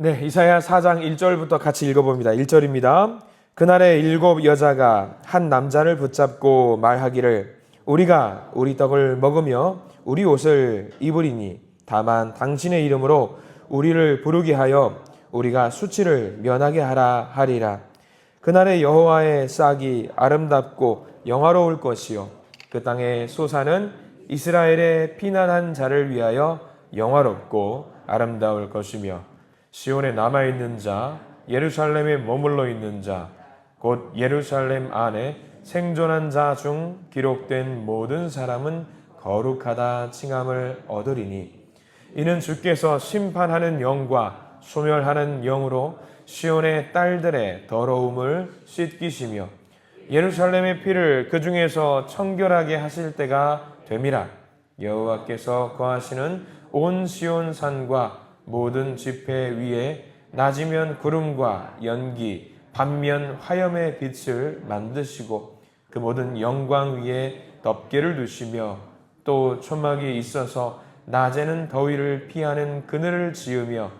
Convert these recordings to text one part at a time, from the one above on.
네, 이사야 4장 1절부터 같이 읽어봅니다. 1절입니다. 그날에 7 여자가 한 남자를 붙잡고 말하기를 우리가 우리 떡을 먹으며 우리 옷을 입으리니 다만 당신의 이름으로 우리를 부르게 하여 우리가 수치를 면하게 하라 하리라. 그날에 여호와의 싹이 아름답고 영화로울 것이요 그 땅의 소사는 이스라엘의 피난한 자를 위하여 영화롭고 아름다울 것이며 시온에 남아있는 자, 예루살렘에 머물러 있는 자, 곧 예루살렘 안에 생존한 자 중 기록된 모든 사람은 거룩하다 칭함을 얻으리니 이는 주께서 심판하는 영과 소멸하는 영으로 시온의 딸들의 더러움을 씻기시며 예루살렘의 피를 그 중에서 청결하게 하실 때가 됨이라. 여호와께서 거하시는 온 시온 산과 모든 지폐 위에 낮이면 구름과 연기, 밤면 화염의 빛을 만드시고 그 모든 영광 위에 덮개를 두시며 또 초막이 있어서 낮에는 더위를 피하는 그늘을 지으며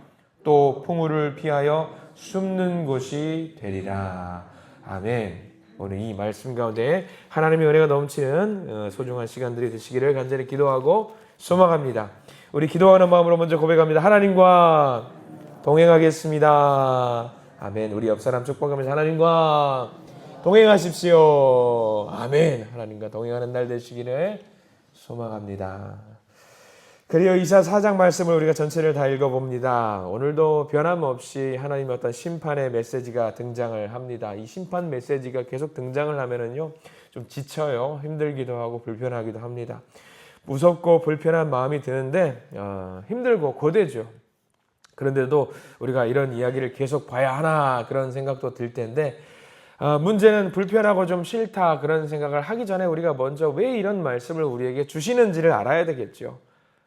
또 풍우를 피하여 숨는 곳이 되리라. 아멘. 오늘 이 말씀 가운데 하나님의 은혜가 넘치는 소중한 시간들이 되시기를 간절히 기도하고 소망합니다. 우리 기도하는 마음으로 먼저 고백합니다. 하나님과 동행하겠습니다. 아멘. 우리 옆 사람 축복하면서 하나님과 동행하십시오. 아멘. 하나님과 동행하는 날 되시기를 소망합니다. 그리고 이사 4장 말씀을 우리가 전체를 다 읽어봅니다. 오늘도 변함없이 하나님의 어떤 심판의 메시지가 등장을 합니다. 이 심판 메시지가 계속 등장을 하면은요, 좀 지쳐요. 힘들기도 하고 불편하기도 합니다. 무섭고 불편한 마음이 드는데 힘들고 고되죠. 그런데도 우리가 이런 이야기를 계속 봐야 하나 그런 생각도 들 텐데 문제는 불편하고 좀 싫다 그런 생각을 하기 전에 우리가 먼저 왜 이런 말씀을 우리에게 주시는지를 알아야 되겠죠.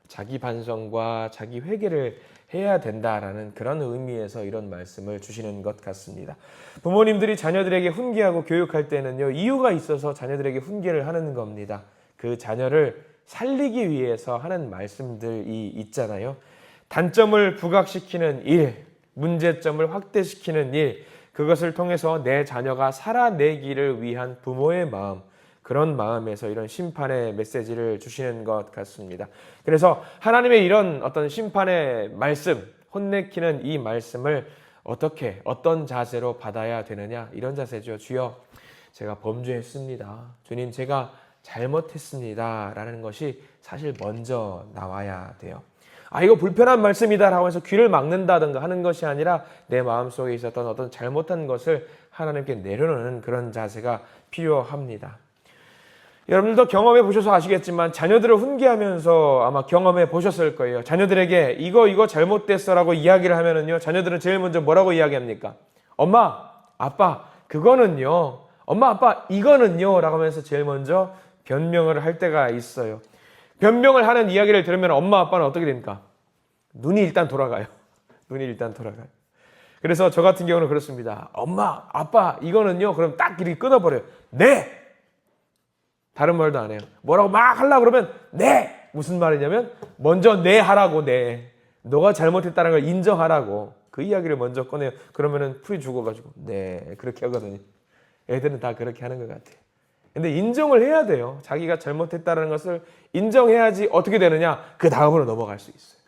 자기 반성과 자기 회개를 해야 된다라는 그런 의미에서 이런 말씀을 주시는 것 같습니다. 부모님들이 자녀들에게 훈계하고 교육할 때는요, 이유가 있어서 자녀들에게 훈계를 하는 겁니다. 그 자녀를 살리기 위해서 하는 말씀들이 있잖아요. 단점을 부각시키는 일, 문제점을 확대시키는 일, 그것을 통해서 내 자녀가 살아내기를 위한 부모의 마음, 그런 마음에서 이런 심판의 메시지를 주시는 것 같습니다. 그래서 하나님의 이런 어떤 심판의 말씀, 혼내키는 이 말씀을 어떻게, 어떤 자세로 받아야 되느냐, 이런 자세죠. 주여, 제가 범죄했습니다. 주님, 제가 잘못했습니다. 라는 것이 사실 먼저 나와야 돼요. 이거 불편한 말씀이다 라고 해서 귀를 막는다든가 하는 것이 아니라 내 마음속에 있었던 어떤 잘못한 것을 하나님께 내려놓는 그런 자세가 필요합니다. 여러분들도 경험해 보셔서 아시겠지만 자녀들을 훈계하면서 아마 경험해 보셨을 거예요. 자녀들에게 이거 잘못됐어 라고 이야기를 하면은요, 자녀들은 제일 먼저 뭐라고 이야기합니까? 엄마, 아빠, 그거는요. 엄마, 아빠, 이거는요. 라고 하면서 제일 먼저 변명을 할 때가 있어요. 변명을 하는 이야기를 들으면 엄마, 아빠는 어떻게 됩니까? 눈이 일단 돌아가요. 눈이 일단 돌아가요. 그래서 저 같은 경우는 그렇습니다. 엄마, 아빠, 이거는요. 그럼 딱 이렇게 끊어버려요. 네! 다른 말도 안 해요. 뭐라고 막 하려고 그러면 네! 무슨 말이냐면 먼저 네 하라고, 네. 너가 잘못했다는 걸 인정하라고. 그 이야기를 먼저 꺼내요. 그러면은 풀이 죽어가지고 네, 그렇게 하거든요. 애들은 다 그렇게 하는 것 같아요. 근데 인정을 해야 돼요. 자기가 잘못했다는 것을 인정해야지 어떻게 되느냐? 그 다음으로 넘어갈 수 있어요.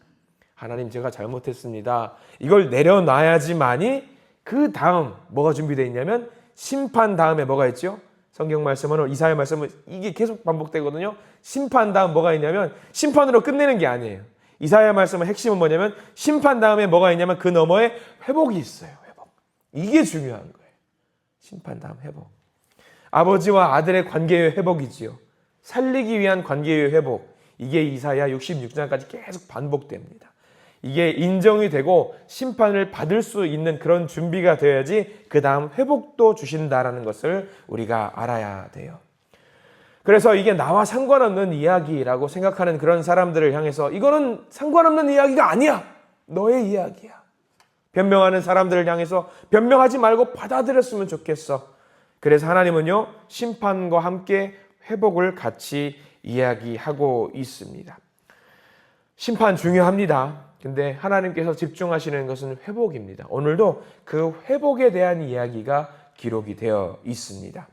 하나님, 제가 잘못했습니다. 이걸 내려놔야지만이 그 다음 뭐가 준비되어 있냐면 심판 다음에 뭐가 있죠? 성경 말씀은, 이사야 말씀은 이게 계속 반복되거든요. 심판 다음 뭐가 있냐면 심판으로 끝내는 게 아니에요. 이사야 말씀의 핵심은 뭐냐면 심판 다음에 뭐가 있냐면 그 너머에 회복이 있어요. 회복. 이게 중요한 거예요. 심판 다음 회복. 아버지와 아들의 관계의 회복이지요. 살리기 위한 관계의 회복. 이게 이사야 66장까지 계속 반복됩니다. 이게 인정이 되고 심판을 받을 수 있는 그런 준비가 되어야지 그 다음 회복도 주신다라는 것을 우리가 알아야 돼요. 그래서 이게 나와 상관없는 이야기라고 생각하는 그런 사람들을 향해서 이거는 상관없는 이야기가 아니야. 너의 이야기야. 변명하는 사람들을 향해서 변명하지 말고 받아들였으면 좋겠어. 그래서 하나님은요, 심판과 함께 회복을 같이 이야기하고 있습니다. 심판 중요합니다. 근데 하나님께서 집중하시는 것은 회복입니다. 오늘도 그 회복에 대한 이야기가 기록이 되어 있습니다.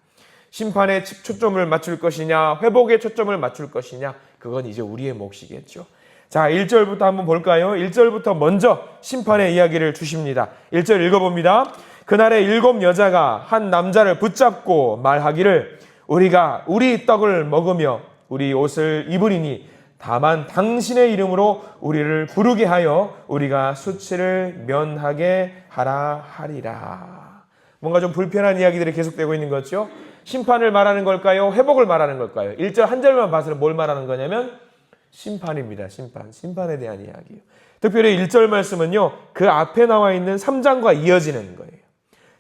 심판에 초점을 맞출 것이냐, 회복에 초점을 맞출 것이냐, 그건 이제 우리의 몫이겠죠. 자, 1절부터 한번 볼까요? 1절부터 먼저 심판의 이야기를 주십니다. 1절 읽어봅니다. 그날에 7 여자가 한 남자를 붙잡고 말하기를 우리가 우리 떡을 먹으며 우리 옷을 입으리니 다만 당신의 이름으로 우리를 부르게 하여 우리가 수치를 면하게 하라 하리라. 뭔가 좀 불편한 이야기들이 계속되고 있는 거죠. 심판을 말하는 걸까요? 회복을 말하는 걸까요? 1절 한 절만 봐서 뭘 말하는 거냐면 심판입니다. 심판에 대한 이야기예요. 특별히 1절 말씀은요, 그 앞에 나와 있는 3장과 이어지는 거예요.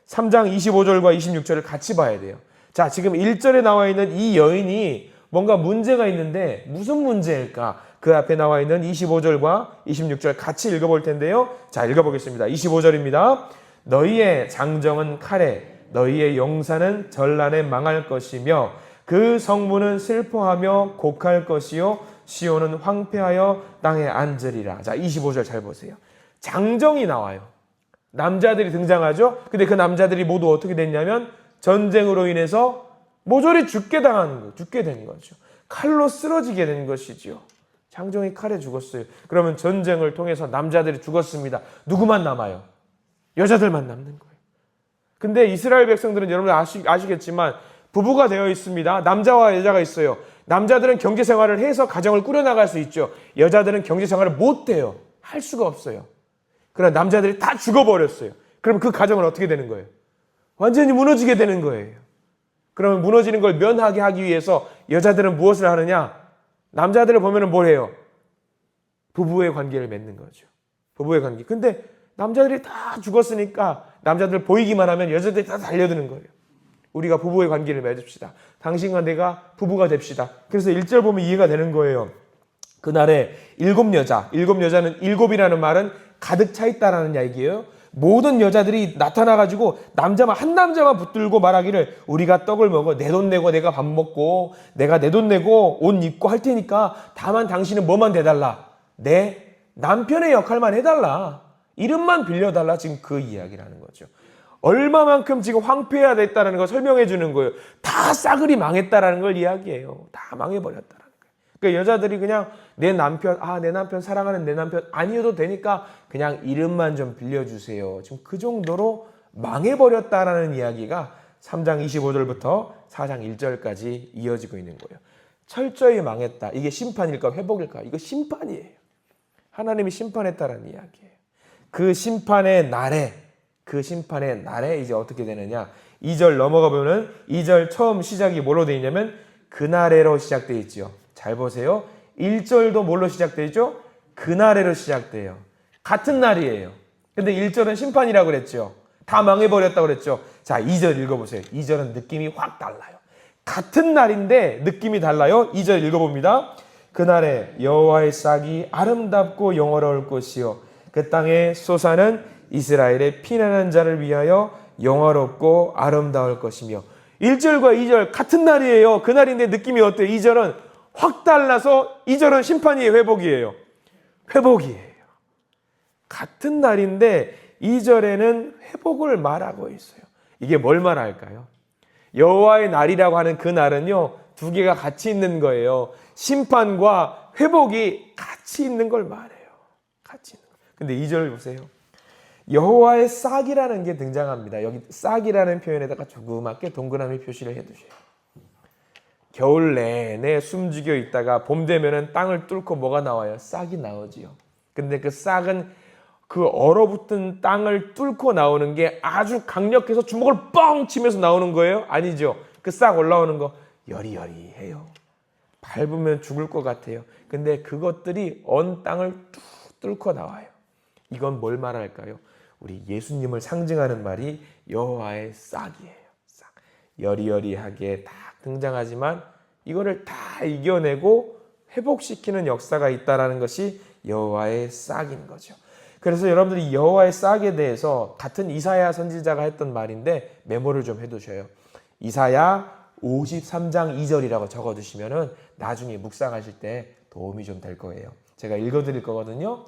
3장 25절과 26절을 같이 봐야 돼요. 자, 지금 1절에 나와 있는 이 여인이 뭔가 문제가 있는데 무슨 문제일까? 그 앞에 나와 있는 25절과 26절 같이 읽어볼 텐데요. 자, 읽어보겠습니다. 25절입니다. 너희의 장정은 칼에, 너희의 용사는 전란에 망할 것이며 그 성문은 슬퍼하며 곡할 것이요 시온은 황폐하여 땅에 앉으리라. 자, 25절 잘 보세요. 장정이 나와요. 남자들이 등장하죠. 근데 그 남자들이 모두 어떻게 됐냐면 전쟁으로 인해서 모조리 죽게 된 거죠. 칼로 쓰러지게 된 것이죠. 장정이 칼에 죽었어요. 그러면 전쟁을 통해서 남자들이 죽었습니다. 누구만 남아요? 여자들만 남는 거예요. 근데 이스라엘 백성들은 여러분 아시겠지만 부부가 되어 있습니다. 남자와 여자가 있어요. 남자들은 경제 생활을 해서 가정을 꾸려나갈 수 있죠. 여자들은 경제 생활을 못 해요. 할 수가 없어요. 그러나 남자들이 다 죽어버렸어요. 그럼 그 가정은 어떻게 되는 거예요? 완전히 무너지게 되는 거예요. 그러면 무너지는 걸 면하게 하기 위해서 여자들은 무엇을 하느냐? 남자들을 보면 뭘 해요? 부부의 관계를 맺는 거죠. 부부의 관계. 근데 남자들이 다 죽었으니까 남자들 보이기만 하면 여자들이 다 달려드는 거예요. 우리가 부부의 관계를 맺읍시다. 당신과 내가 부부가 됩시다. 그래서 1절 보면 이해가 되는 거예요. 그날에 7 여자, 7 여자는 7이라는 말은 가득 차 있다라는 얘기예요. 모든 여자들이 나타나가지고 한 남자만 붙들고 말하기를 우리가 떡을 먹어 내 돈 내고 내가 밥 먹고 내가 내 돈 내고 옷 입고 할 테니까 다만 당신은 뭐만 대달라? 내 남편의 역할만 해달라. 이름만 빌려달라. 지금 그 이야기라는 거죠. 얼마만큼 지금 황폐해야 됐다는 걸 설명해 주는 거예요. 다 싸그리 망했다라는 걸 이야기해요. 다 망해버렸다라는 거예요. 그러니까 여자들이 그냥 내 남편 사랑하는 내 남편 아니어도 되니까 그냥 이름만 좀 빌려주세요. 지금 그 정도로 망해버렸다라는 이야기가 3장 25절부터 4장 1절까지 이어지고 있는 거예요. 철저히 망했다. 이게 심판일까 회복일까? 이거 심판이에요. 하나님이 심판했다라는 이야기예요. 그 심판의 날에 이제 어떻게 되느냐? 2절 넘어가 보면 2절 처음 시작이 뭐로 되어 있냐면 그날에로 시작되어 있죠. 잘 보세요. 1절도 뭘로 시작되어 있죠? 그날에로 시작돼요. 같은 날이에요. 근데 1절은 심판이라고 그랬죠. 다 망해버렸다고 그랬죠. 자, 2절 읽어보세요. 2절은 느낌이 확 달라요. 같은 날인데 느낌이 달라요. 2절 읽어봅니다. 그날에 여호와의 싹이 아름답고 영화로울 것이요 그 땅에 솟아는 이스라엘의 피난한 자를 위하여 영화롭고 아름다울 것이며 1절과 2절 같은 날이에요. 그날인데 느낌이 어때요? 2절은 확 달라서 2절은 심판이에요. 회복이에요. 같은 날인데 2절에는 회복을 말하고 있어요. 이게 뭘 말할까요? 여호와의 날이라고 하는 그 날은요. 두 개가 같이 있는 거예요. 심판과 회복이 같이 있는 걸 말해요. 같이 있는 거. 근데 2절 보세요. 여호와의 싹이라는 게 등장합니다. 여기 싹이라는 표현에다가 조그맣게 동그라미 표시를 해두세요. 겨울 내내 숨죽여 있다가 봄 되면은 땅을 뚫고 뭐가 나와요? 싹이 나오지요. 근데 그 싹은 그 얼어붙은 땅을 뚫고 나오는 게 아주 강력해서 주먹을 뻥 치면서 나오는 거예요? 아니죠. 그 싹 올라오는 거 여리여리해요. 밟으면 죽을 것 같아요. 근데 그것들이 언 땅을 뚝 뚫고 나와요. 이건 뭘 말할까요? 우리 예수님을 상징하는 말이 여호와의 싹이에요. 싹. 여리여리하게 다 등장하지만 이거를 다 이겨내고 회복시키는 역사가 있다는 것이 여호와의 싹인 거죠. 그래서 여러분들이 여호와의 싹에 대해서 같은 이사야 선지자가 했던 말인데 메모를 좀 해두셔요. 이사야 53장 2절이라고 적어두시면 나중에 묵상하실 때 도움이 좀 될 거예요. 제가 읽어드릴 거거든요.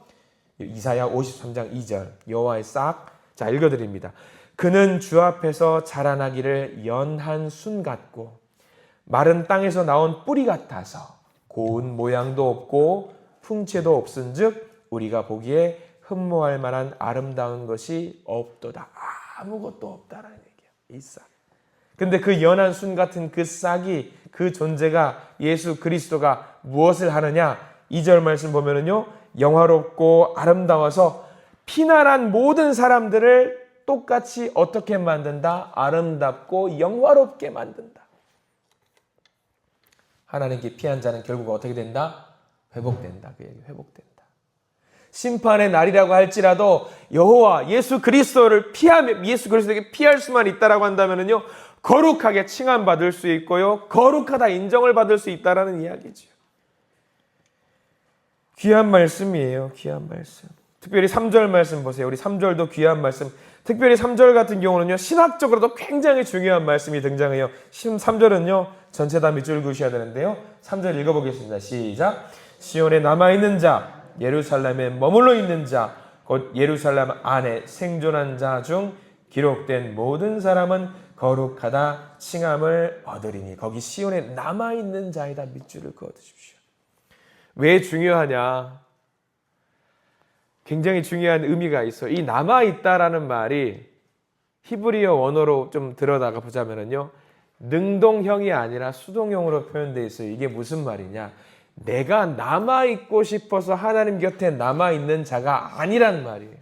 이사야 53장 2절 여호와의 싹. 자, 읽어드립니다. 그는 주 앞에서 자라나기를 연한 순 같고 마른 땅에서 나온 뿌리 같아서 고운 모양도 없고 풍채도 없은즉 우리가 보기에 흠모할 만한 아름다운 것이 없도다. 아무것도 없다라는 얘기야. 이 싹. 근데 그 연한 순 같은 그 싹이, 그 존재가 예수 그리스도가 무엇을 하느냐? 2절 말씀 보면은요, 영화롭고 아름다워서 피난한 모든 사람들을 똑같이 어떻게 만든다? 아름답고 영화롭게 만든다. 하나님께 피한 자는 결국 어떻게 된다? 회복된다. 그 얘기, 회복된다. 심판의 날이라고 할지라도 여호와 예수 그리스도를 피하면, 예수 그리스도에게 피할 수만 있다라고 한다면은요, 거룩하게 칭함받을 수 있고요, 거룩하다 인정을 받을 수 있다라는 이야기죠. 귀한 말씀이에요. 귀한 말씀. 특별히 3절 말씀 보세요. 우리 3절도 귀한 말씀. 특별히 3절 같은 경우는요, 신학적으로도 굉장히 중요한 말씀이 등장해요. 3절은요, 전체 다 밑줄 그으셔야 되는데요. 3절 읽어보겠습니다. 시작. 시온에 남아있는 자, 예루살렘에 머물러 있는 자, 곧 예루살렘 안에 생존한 자 중 기록된 모든 사람은 거룩하다 칭함을 얻으리니. 거기 시온에 남아있는 자에다 밑줄을 그어두십시오. 왜 중요하냐? 굉장히 중요한 의미가 있어요. 이 남아있다라는 말이 히브리어 원어로 좀 들어다가 보자면요, 능동형이 아니라 수동형으로 표현되어 있어요. 이게 무슨 말이냐? 내가 남아있고 싶어서 하나님 곁에 남아있는 자가 아니란 말이에요.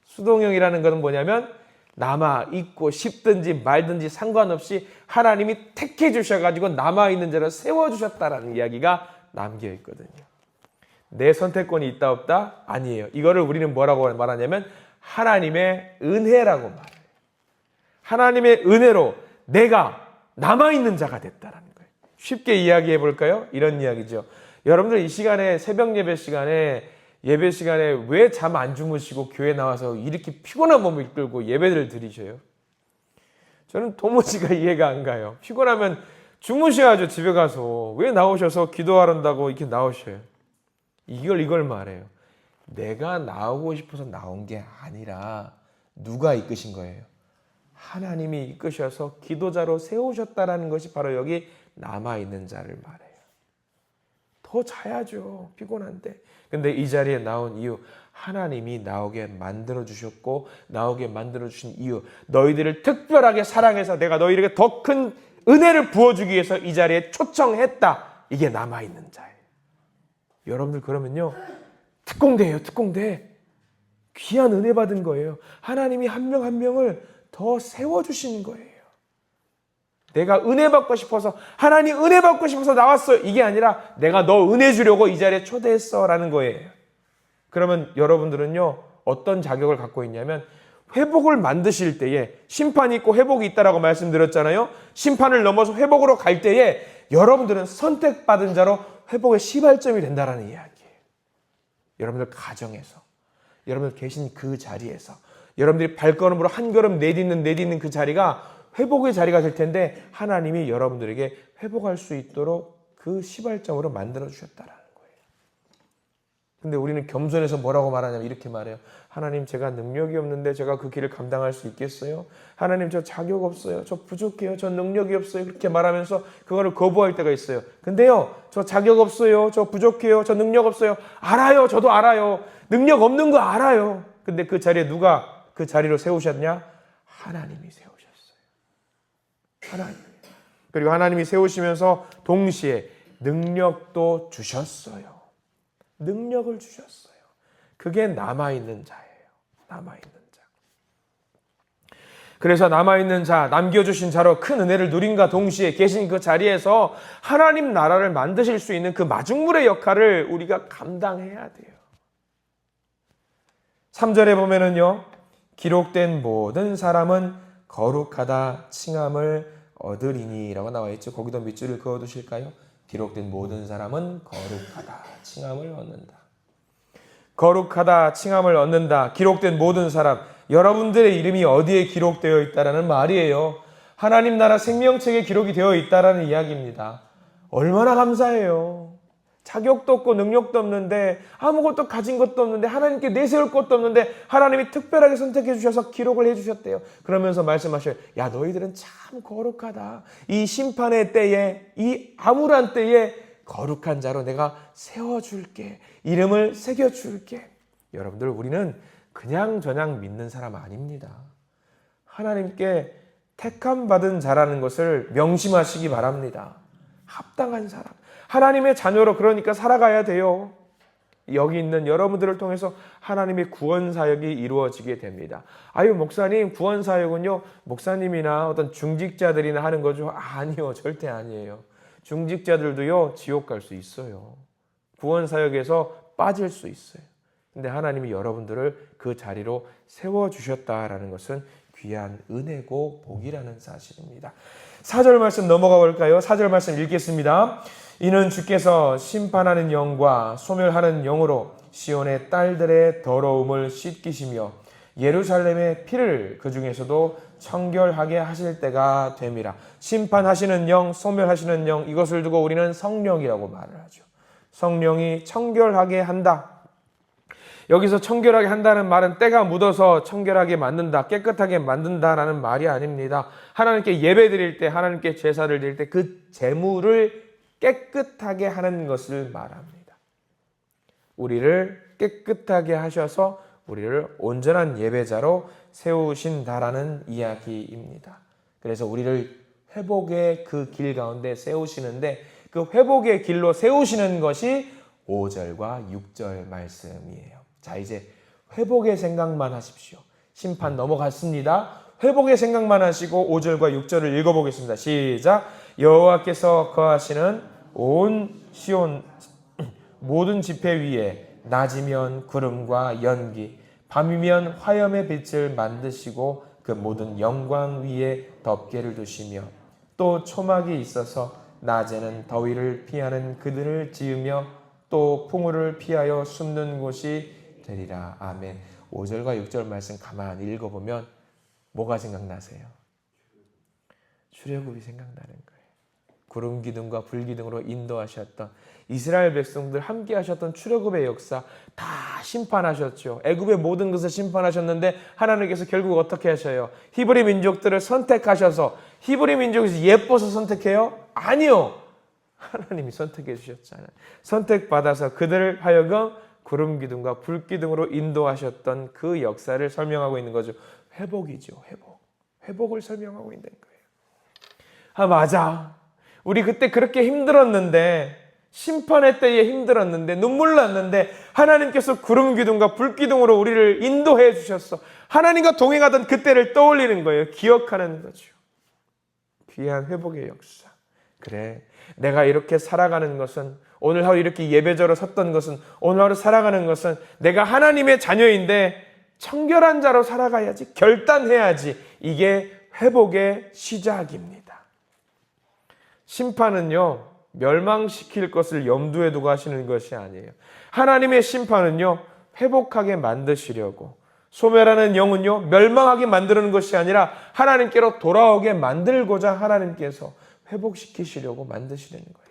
수동형이라는 것은 뭐냐면 남아있고 싶든지 말든지 상관없이 하나님이 택해 주셔가지고 남아있는 자를 세워주셨다라는 이야기가 남겨있거든요. 내 선택권이 있다 없다? 아니에요. 이거를 우리는 뭐라고 말하냐면 하나님의 은혜라고 말해요. 하나님의 은혜로 내가 남아있는 자가 됐다라는 거예요. 쉽게 이야기해 볼까요? 이런 이야기죠. 여러분들 이 시간에, 새벽 예배 시간에 왜 잠 안 주무시고 교회 나와서 이렇게 피곤한 몸을 이끌고 예배를 드리셔요? 저는 도무지가 이해가 안 가요. 피곤하면 주무셔야죠. 집에 가서. 왜 나오셔서 기도하란다고 이렇게 나오셔요? 이걸 말해요. 내가 나오고 싶어서 나온 게 아니라 누가 이끄신 거예요? 하나님이 이끄셔서 기도자로 세우셨다라는 것이 바로 여기 남아있는 자를 말해요. 더 자야죠. 피곤한데. 근데 이 자리에 나온 이유, 하나님이 나오게 만들어주셨고 나오게 만들어주신 이유, 너희들을 특별하게 사랑해서 내가 너희에게 더 큰 은혜를 부어주기 위해서 이 자리에 초청했다. 이게 남아있는 자예요. 여러분들 그러면요, 특공대예요. 특공대. 귀한 은혜 받은 거예요. 하나님이 한 명 한 명을 더 세워주시는 거예요. 내가 은혜 받고 싶어서, 하나님 은혜 받고 싶어서 나왔어요. 이게 아니라 내가 너 은혜 주려고 이 자리에 초대했어 라는 거예요. 그러면 여러분들은요, 어떤 자격을 갖고 있냐면 회복을 만드실 때에, 심판이 있고 회복이 있다라고 말씀드렸잖아요. 심판을 넘어서 회복으로 갈 때에 여러분들은 선택받은 자로 회복의 시발점이 된다라는 이야기예요. 여러분들 가정에서, 여러분들 계신 그 자리에서, 여러분들이 발걸음으로 한 걸음 내딛는 그 자리가 회복의 자리가 될 텐데, 하나님이 여러분들에게 회복할 수 있도록 그 시발점으로 만들어 주셨다라는 거예요. 근데 우리는 겸손해서 뭐라고 말하냐면 이렇게 말해요. 하나님, 제가 능력이 없는데 제가 그 길을 감당할 수 있겠어요? 하나님, 저 자격 없어요. 저 부족해요. 저 능력이 없어요. 그렇게 말하면서 그거를 거부할 때가 있어요. 근데요, 저 자격 없어요. 저 부족해요. 저 능력 없어요. 알아요. 저도 알아요. 능력 없는 거 알아요. 근데 그 자리에 누가 그 자리로 세우셨냐? 하나님이 세우셨어요. 하나님. 그리고 하나님이 세우시면서 동시에 능력도 주셨어요. 능력을 주셨어요. 그게 남아있는 자예요. 남아있는 자. 그래서 남아있는 자, 남겨주신 자로 큰 은혜를 누린과 동시에 계신 그 자리에서 하나님 나라를 만드실 수 있는 그 마중물의 역할을 우리가 감당해야 돼요. 3절에 보면은요, 기록된 모든 사람은 거룩하다 칭함을 얻으리니 라고 나와 있죠. 거기도 밑줄을 그어두실까요? 기록된 모든 사람은 거룩하다 칭함을 얻는다. 거룩하다 칭함을 얻는다. 기록된 모든 사람, 여러분들의 이름이 어디에 기록되어 있다라는 말이에요. 하나님 나라 생명책에 기록이 되어 있다라는 이야기입니다. 얼마나 감사해요. 자격도 없고 능력도 없는데 아무것도 가진 것도 없는데 하나님께 내세울 것도 없는데 하나님이 특별하게 선택해 주셔서 기록을 해 주셨대요. 그러면서 말씀하셔요. 야, 너희들은 참 거룩하다. 이 심판의 때에, 이 암울한 때에 거룩한 자로 내가 세워줄게. 이름을 새겨줄게. 여러분들, 우리는 그냥 저냥 믿는 사람 아닙니다. 하나님께 택함 받은 자라는 것을 명심하시기 바랍니다. 합당한 사람. 하나님의 자녀로 그러니까 살아가야 돼요. 여기 있는 여러분들을 통해서 하나님의 구원 사역이 이루어지게 됩니다. 아유, 목사님, 구원 사역은요, 목사님이나 어떤 중직자들이나 하는 거죠? 아니요, 절대 아니에요. 중직자들도요, 지옥 갈 수 있어요. 구원 사역에서 빠질 수 있어요. 근데 하나님이 여러분들을 그 자리로 세워주셨다라는 것은 귀한 은혜고 복이라는 사실입니다. 4절 말씀 넘어가 볼까요? 4절 말씀 읽겠습니다. 이는 주께서 심판하는 영과 소멸하는 영으로 시온의 딸들의 더러움을 씻기시며 예루살렘의 피를 그 중에서도 청결하게 하실 때가 됨이라. 심판하시는 영, 소멸하시는 영, 이것을 두고 우리는 성령이라고 말을 하죠. 성령이 청결하게 한다. 여기서 청결하게 한다는 말은 때가 묻어서 청결하게 만든다, 깨끗하게 만든다라는 말이 아닙니다. 하나님께 예배 드릴 때, 하나님께 제사를 드릴 때 그 제물을 깨끗하게 하는 것을 말합니다. 우리를 깨끗하게 하셔서 우리를 온전한 예배자로 세우신다라는 이야기입니다. 그래서 우리를 회복의 그 길 가운데 세우시는데 그 회복의 길로 세우시는 것이 5절과 6절 말씀이에요. 자, 이제 회복의 생각만 하십시오. 심판 넘어갔습니다. 회복의 생각만 하시고 5절과 6절을 읽어보겠습니다. 시작. 여호와께서 거하시는 온 시온 모든 지폐 위에 낮이면 구름과 연기, 밤이면 화염의 빛을 만드시고 그 모든 영광 위에 덮개를 두시며 또 초막이 있어서 낮에는 더위를 피하는 그들을 지으며 또 풍우를 피하여 숨는 곳이 되리라. 아멘. 5절과 6절 말씀 가만히 읽어보면 뭐가 생각나세요? 출애굽이 생각나는 거예요. 구름 기둥과 불 기둥으로 인도하셨던 이스라엘 백성들 함께 하셨던 출애굽의 역사 다 심판하셨죠. 애굽의 모든 것을 심판하셨는데 하나님께서 결국 어떻게 하셔요? 히브리 민족들을 선택하셔서 히브리 민족에서 예뻐서 선택해요? 아니요. 하나님이 선택해 주셨잖아요. 선택받아서 그들을 하여금 구름 기둥과 불 기둥으로 인도하셨던 그 역사를 설명하고 있는 거죠. 회복이죠. 회복을 설명하고 있는 거예요. 아, 맞아. 우리 그때 그렇게 힘들었는데, 심판의 때에 힘들었는데, 눈물 났는데 하나님께서 구름 기둥과 불 기둥으로 우리를 인도해 주셨어. 하나님과 동행하던 그때를 떠올리는 거예요. 기억하는 거죠. 귀한 회복의 역사. 그래, 내가 이렇게 살아가는 것은, 오늘 하루 이렇게 예배자로 섰던 것은, 오늘 하루 살아가는 것은 내가 하나님의 자녀인데 청결한 자로 살아가야지, 결단해야지. 이게 회복의 시작입니다. 심판은요, 멸망시킬 것을 염두에 두고 하시는 것이 아니에요. 하나님의 심판은요, 회복하게 만드시려고, 소멸하는 영은요, 멸망하게 만드는 것이 아니라 하나님께로 돌아오게 만들고자 하나님께서 회복시키시려고 만드시는 거예요.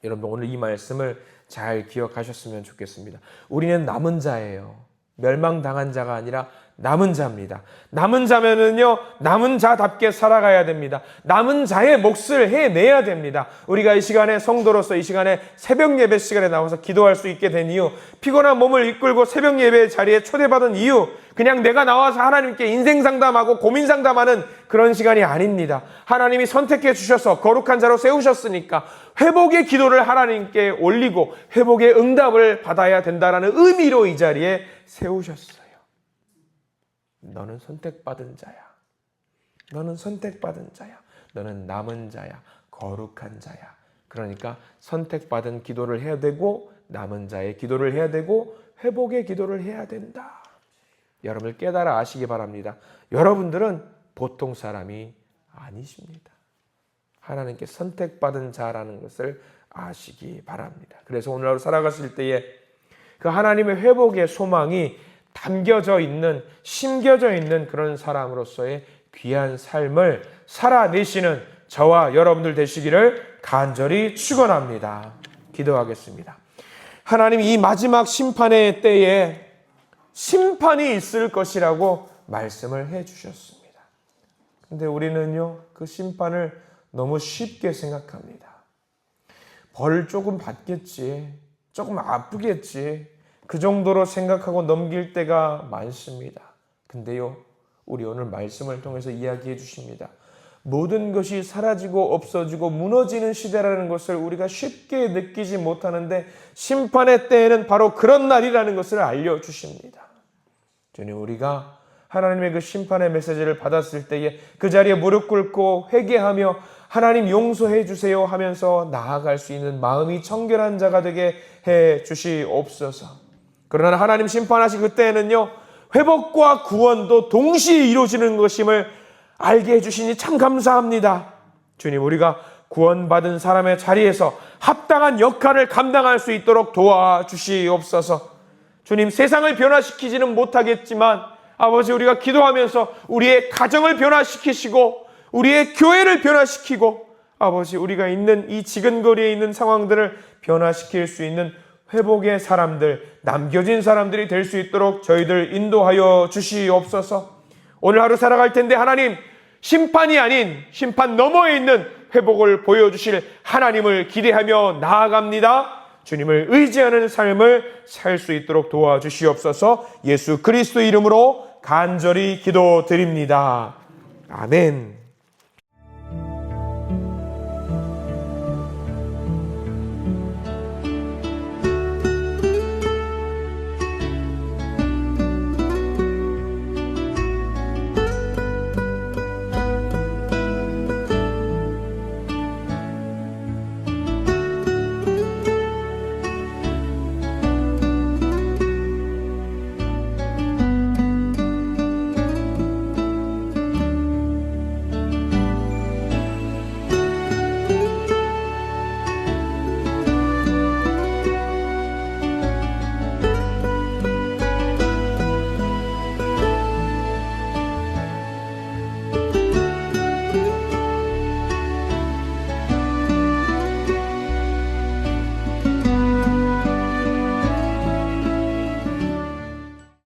여러분, 오늘 이 말씀을 잘 기억하셨으면 좋겠습니다. 우리는 남은 자예요. 멸망당한 자가 아니라 남은 자입니다. 남은 자면은요, 남은 자답게 살아가야 됩니다. 남은 자의 몫을 해내야 됩니다. 우리가 이 시간에 성도로서 이 시간에 새벽 예배 시간에 나와서 기도할 수 있게 된 이유, 피곤한 몸을 이끌고 새벽 예배 자리에 초대받은 이유, 그냥 내가 나와서 하나님께 인생 상담하고 고민 상담하는 그런 시간이 아닙니다. 하나님이 선택해 주셔서 거룩한 자로 세우셨으니까 회복의 기도를 하나님께 올리고 회복의 응답을 받아야 된다라는 의미로 이 자리에 세우셨어요. 너는 선택받은 자야. 너는 선택받은 자야. 너는 남은 자야. 거룩한 자야. 그러니까 선택받은 기도를 해야 되고 남은 자의 기도를 해야 되고 회복의 기도를 해야 된다. 여러분을 깨달아 아시기 바랍니다. 여러분들은 보통 사람이 아니십니다. 하나님께 선택받은 자라는 것을 아시기 바랍니다. 그래서 오늘 하루 살아가실 때에 그 하나님의 회복의 소망이 담겨져 있는, 심겨져 있는 그런 사람으로서의 귀한 삶을 살아내시는 저와 여러분들 되시기를 간절히 축원합니다. 기도하겠습니다. 하나님, 이 마지막 심판의 때에 심판이 있을 것이라고 말씀을 해 주셨습니다. 근데 우리는요, 그 심판을 너무 쉽게 생각합니다. 벌 조금 받겠지, 조금 아프겠지, 그 정도로 생각하고 넘길 때가 많습니다. 근데요, 우리 오늘 말씀을 통해서 이야기해 주십니다. 모든 것이 사라지고 없어지고 무너지는 시대라는 것을 우리가 쉽게 느끼지 못하는데 심판의 때에는 바로 그런 날이라는 것을 알려주십니다. 주님, 우리가 하나님의 그 심판의 메시지를 받았을 때에 그 자리에 무릎 꿇고 회개하며 하나님 용서해 주세요 하면서 나아갈 수 있는 마음이 청결한 자가 되게 해 주시옵소서. 그러나 하나님 심판하시 그때에는요, 회복과 구원도 동시에 이루어지는 것임을 알게 해주시니 참 감사합니다. 주님, 우리가 구원받은 사람의 자리에서 합당한 역할을 감당할 수 있도록 도와주시옵소서. 주님, 세상을 변화시키지는 못하겠지만 아버지, 우리가 기도하면서 우리의 가정을 변화시키시고 우리의 교회를 변화시키고 아버지, 우리가 있는 이 지근거리에 있는 상황들을 변화시킬 수 있는 회복의 사람들, 남겨진 사람들이 될 수 있도록 저희들 인도하여 주시옵소서. 오늘 하루 살아갈 텐데 하나님, 심판이 아닌 심판 너머에 있는 회복을 보여주실 하나님을 기대하며 나아갑니다. 주님을 의지하는 삶을 살 수 있도록 도와주시옵소서. 예수 그리스도 이름으로 간절히 기도드립니다. 아멘.